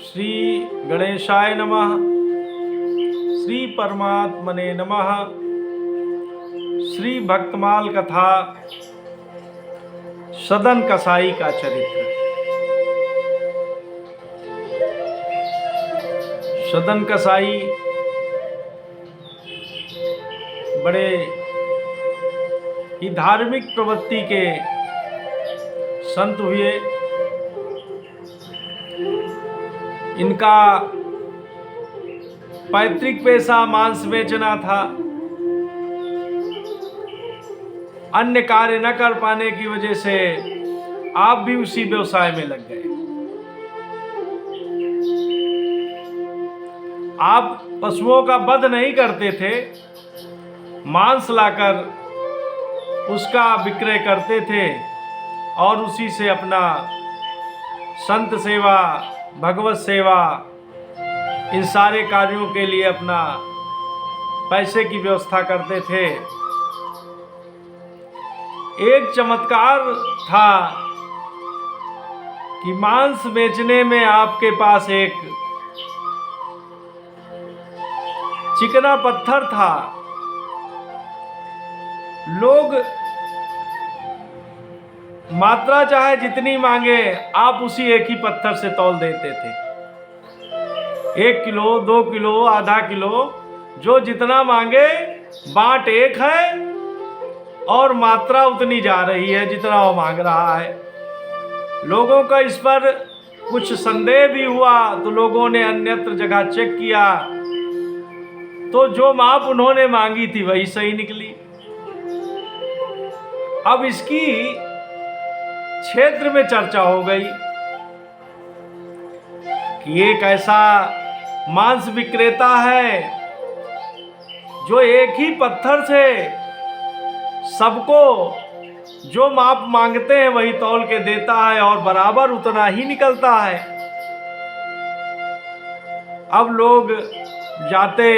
श्री गणेशाय नमः। श्री परमात्मने नमः। श्री भक्तमाल कथा सदन कसाई का चरित्र। सदन कसाई बड़े ही धार्मिक प्रवृत्ति के संत हुए। इनका पैतृक पेशा मांस बेचना था। अन्य कार्य न कर पाने की वजह से आप भी उसी व्यवसाय में लग गए। आप पशुओं का वध नहीं करते थे, मांस लाकर उसका विक्रय करते थे और उसी से अपना संत सेवा, भगवत सेवा, इन सारे कार्यों के लिए अपना पैसे की व्यवस्था करते थे। एक चमत्कार था कि मांस बेचने में आपके पास एक चिकना पत्थर था। लोग मात्रा चाहे जितनी मांगे, आप उसी एक ही पत्थर से तौल देते थे। 1 किलो, 2 किलो, आधा किलो, जो जितना मांगे बाट एक है और मात्रा उतनी जा रही है जितना वो मांग रहा है। लोगों का इस पर कुछ संदेह भी हुआ तो लोगों ने अन्यत्र जगह चेक किया तो जो माप उन्होंने मांगी थी वही सही निकली। अब इसकी क्षेत्र में चर्चा हो गई कि एक ऐसा मांस विक्रेता है जो एक ही पत्थर से सबको जो माप मांगते हैं वही तौल के देता है और बराबर उतना ही निकलता है। अब लोग जाते,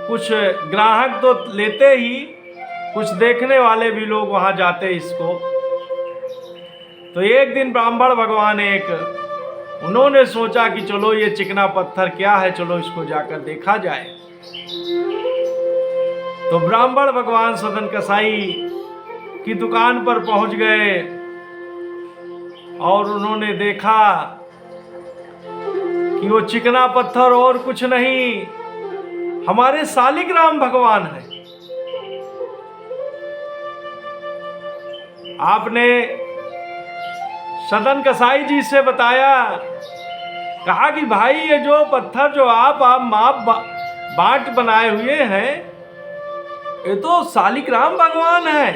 कुछ ग्राहक तो लेते ही, कुछ देखने वाले भी लोग वहां जाते इसको। तो एक दिन ब्राह्मण भगवान उन्होंने सोचा कि चलो ये चिकना पत्थर क्या है, चलो इसको जाकर देखा जाए। तो ब्राह्मण भगवान सदन कसाई की दुकान पर पहुंच गए और उन्होंने देखा कि वो चिकना पत्थर और कुछ नहीं, हमारे शालिग्राम भगवान है। आपने सदन कसाई जी से बताया, कहा कि भाई ये जो पत्थर जो आप माप बाट बनाए हुए हैं, ये तो शालिग्राम भगवान है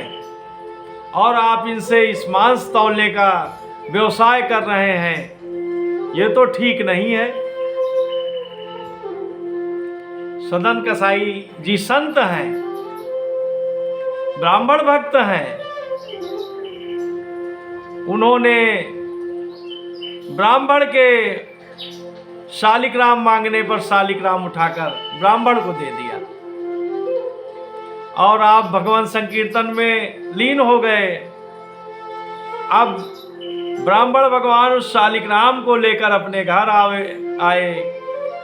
और आप इनसे इस मांस तौलने का व्यवसाय कर रहे हैं, ये तो ठीक नहीं है। सदन कसाई जी संत हैं, ब्राह्मण भक्त हैं। उन्होंने ब्राह्मण के शालिग्राम मांगने पर शालिग्राम उठाकर ब्राह्मण को दे दिया और आप भगवान संकीर्तन में लीन हो गए। अब ब्राह्मण भगवान उस शालिग्राम को लेकर अपने घर आए,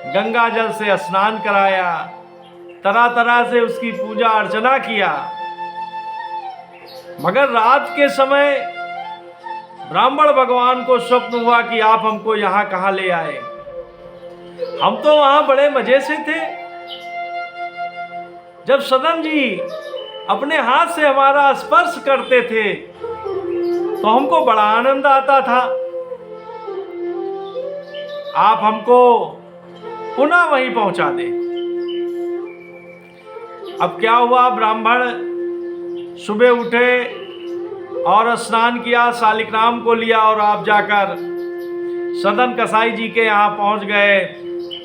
गंगा जल से स्नान कराया, तरह तरह से उसकी पूजा अर्चना किया। मगर रात के समय ब्राह्मण भगवान को स्वप्न हुआ कि आप हमको यहाँ कहाँ ले आए, हम तो वहां बड़े मजे से थे। जब सदन जी अपने हाथ से हमारा स्पर्श करते थे तो हमको बड़ा आनंद आता था। आप हमको पुनः वहीं पहुंचा दें। अब क्या हुआ, ब्राह्मण सुबह उठे और स्नान किया, शालिग्राम को लिया और आप जाकर सदन कसाई जी के यहाँ पहुंच गए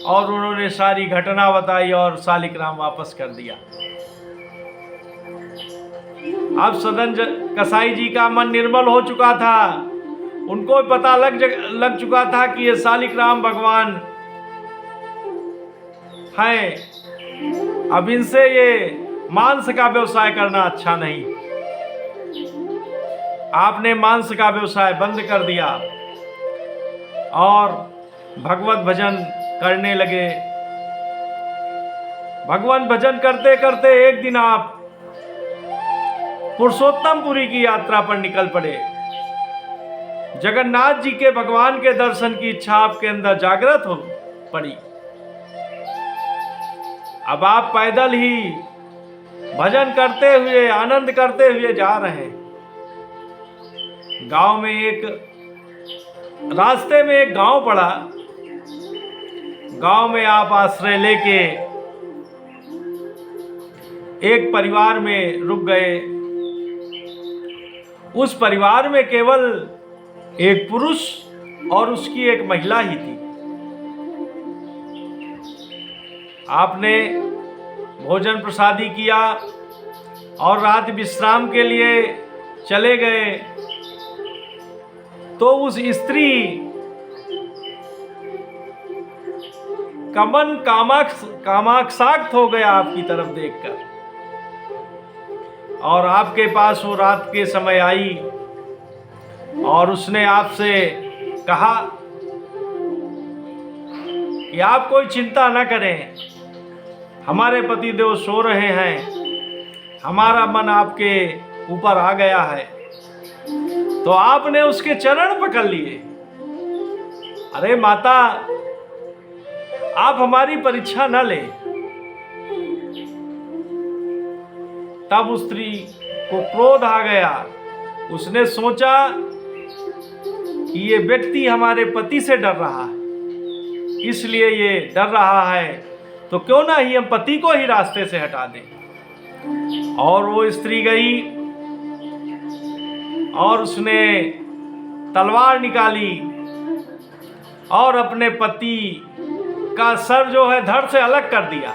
और उन्होंने सारी घटना बताई और शालिग्राम वापस कर दिया। अब सदन कसाई जी का मन निर्मल हो चुका था। उनको पता लग चुका था कि ये शालिग्राम भगवान हैं, अब इनसे ये मांस का व्यवसाय करना अच्छा नहीं। आपने मांस का व्यवसाय बंद कर दिया और भगवत भजन करने लगे। भगवान भजन करते करते एक दिन आप पुरुषोत्तमपुरी की यात्रा पर निकल पड़े। जगन्नाथ जी के भगवान के दर्शन की इच्छा आपके अंदर जागृत हो पड़ी। अब आप पैदल ही भजन करते हुए, आनंद करते हुए जा रहे हैं। गांव में रास्ते में एक गांव पड़ा। गांव में आप आश्रय लेके एक परिवार में रुक गए। उस परिवार में केवल एक पुरुष और उसकी एक महिला ही थी। आपने भोजन प्रसादी किया और रात विश्राम के लिए चले गए तो उस स्त्री का मन कामाक्षाक्त हो गया आपकी तरफ देखकर, और आपके पास वो रात के समय आई और उसने आपसे कहा कि आप कोई चिंता न करें, हमारे पतिदेव सो रहे हैं, हमारा मन आपके ऊपर आ गया है। तो आपने उसके चरण पकड़ लिए। अरे माता, आप हमारी परीक्षा न लें। तब उस स्त्री को क्रोध आ गया। उसने सोचा कि ये व्यक्ति हमारे पति से डर रहा है, इसलिए ये डर रहा है, तो क्यों ना ही हम पति को ही रास्ते से हटा दें। और वो स्त्री गई और उसने तलवार निकाली और अपने पति का सर जो है धड़ से अलग कर दिया।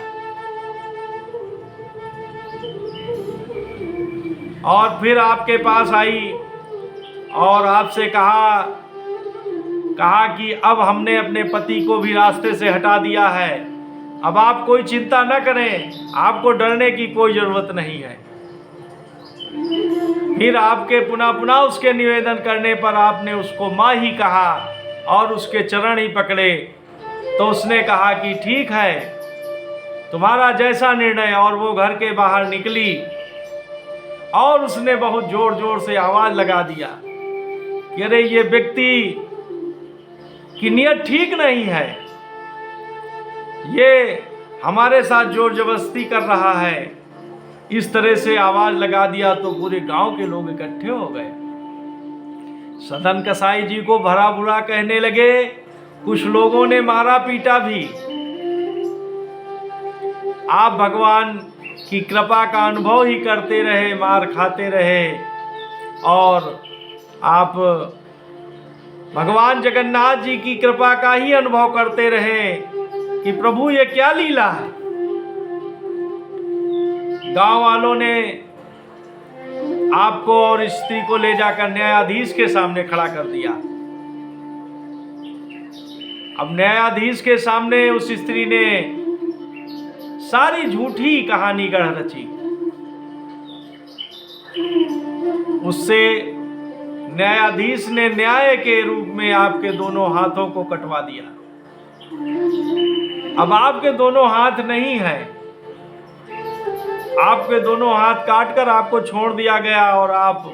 और फिर आपके पास आई और आपसे कहा कि अब हमने अपने पति को भी रास्ते से हटा दिया है, अब आप कोई चिंता न करें, आपको डरने की कोई जरूरत नहीं है। फिर आपके पुनः उसके निवेदन करने पर आपने उसको माँ ही कहा और उसके चरण ही पकड़े। तो उसने कहा कि ठीक है, तुम्हारा जैसा निर्णय। और वो घर के बाहर निकली और उसने बहुत जोर जोर से आवाज लगा दिया कि अरे ये व्यक्ति की नीयत ठीक नहीं है, ये हमारे साथ जोर जबरदस्ती कर रहा है। इस तरह से आवाज लगा दिया तो पूरे गांव के लोग इकट्ठे हो गए। सदन कसाई जी को भरा बुरा कहने लगे, कुछ लोगों ने मारा पीटा भी। आप भगवान की कृपा का अनुभव ही करते रहे, मार खाते रहे, और आप भगवान जगन्नाथ जी की कृपा का ही अनुभव करते रहे कि प्रभु ये क्या लीला है। गांव वालों ने आपको और इस स्त्री को ले जाकर न्यायाधीश के सामने खड़ा कर दिया। अब न्यायाधीश के सामने उस स्त्री ने सारी झूठी कहानी गढ़ रची। उससे न्यायाधीश ने न्याय के रूप में आपके दोनों हाथों को कटवा दिया। अब आपके दोनों हाथ नहीं है, आपके दोनों हाथ काटकर आपको छोड़ दिया गया और आप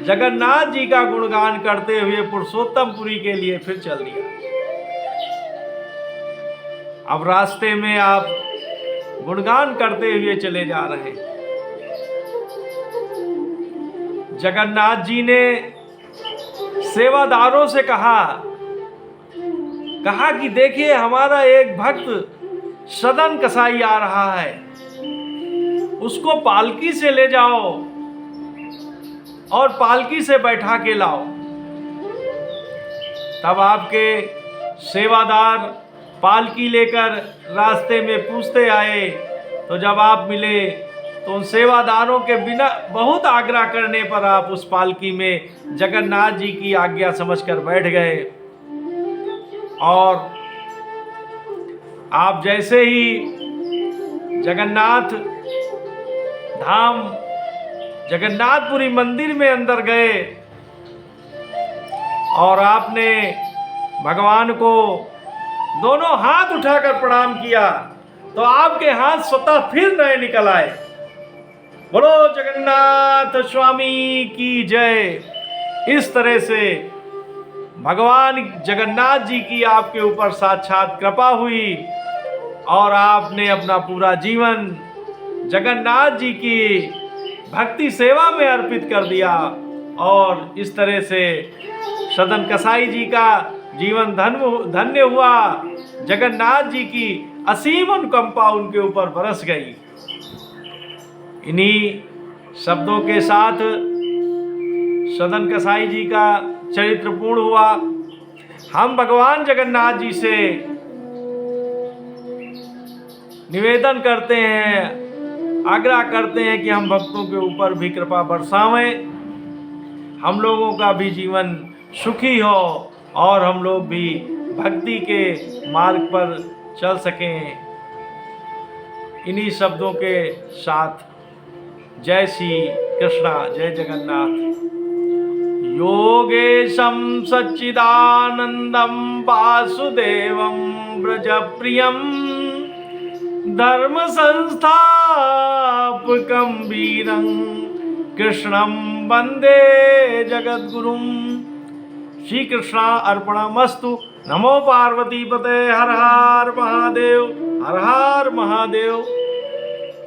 जगन्नाथ जी का गुणगान करते हुए पुरुषोत्तमपुरी के लिए फिर चल दिया। अब रास्ते में आप गुणगान करते हुए चले जा रहे। जगन्नाथ जी ने सेवादारों से कहा कि देखिए हमारा एक भक्त सदन कसाई आ रहा है, उसको पालकी से ले जाओ और पालकी से बैठा के लाओ। तब आपके सेवादार पालकी लेकर रास्ते में पूछते आए। तो जब आप मिले तो उन सेवादारों के बिना बहुत आग्रह करने पर आप उस पालकी में जगन्नाथ जी की आज्ञा समझकर बैठ गए। और आप जैसे ही जगन्नाथ धाम जगन्नाथपुरी मंदिर में अंदर गए और आपने भगवान को दोनों हाथ उठाकर प्रणाम किया तो आपके हाथ स्वतः फिर नए निकल आए। बोलो जगन्नाथ स्वामी की जय। इस तरह से भगवान जगन्नाथ जी की आपके ऊपर साक्षात कृपा हुई और आपने अपना पूरा जीवन जगन्नाथ जी की भक्ति सेवा में अर्पित कर दिया और इस तरह से सदन कसाई जी का जीवन धन्य हुआ। जगन्नाथ जी की असीम अनुकंपा उनके ऊपर बरस गई। इन्हीं शब्दों के साथ सदन कसाई जी का चरित्र पूर्ण हुआ। हम भगवान जगन्नाथ जी से निवेदन करते हैं, आग्रह करते हैं कि हम भक्तों के ऊपर भी कृपा बरसावें, हम लोगों का भी जीवन सुखी हो और हम लोग भी भक्ति के मार्ग पर चल सकें। इन्हीं शब्दों के साथ जय श्री कृष्णा, जय जगन्नाथ। योगेशं सच्चिदानंदं वासुदेवं व्रजप्रियं धर्म संस्थापकं वीरं कृष्णं वंदे जगद्गुरुं। श्री कृष्णा अर्पणमस्तु। नमो पार्वती पते। हर हर महादेव, हर हर महादेव।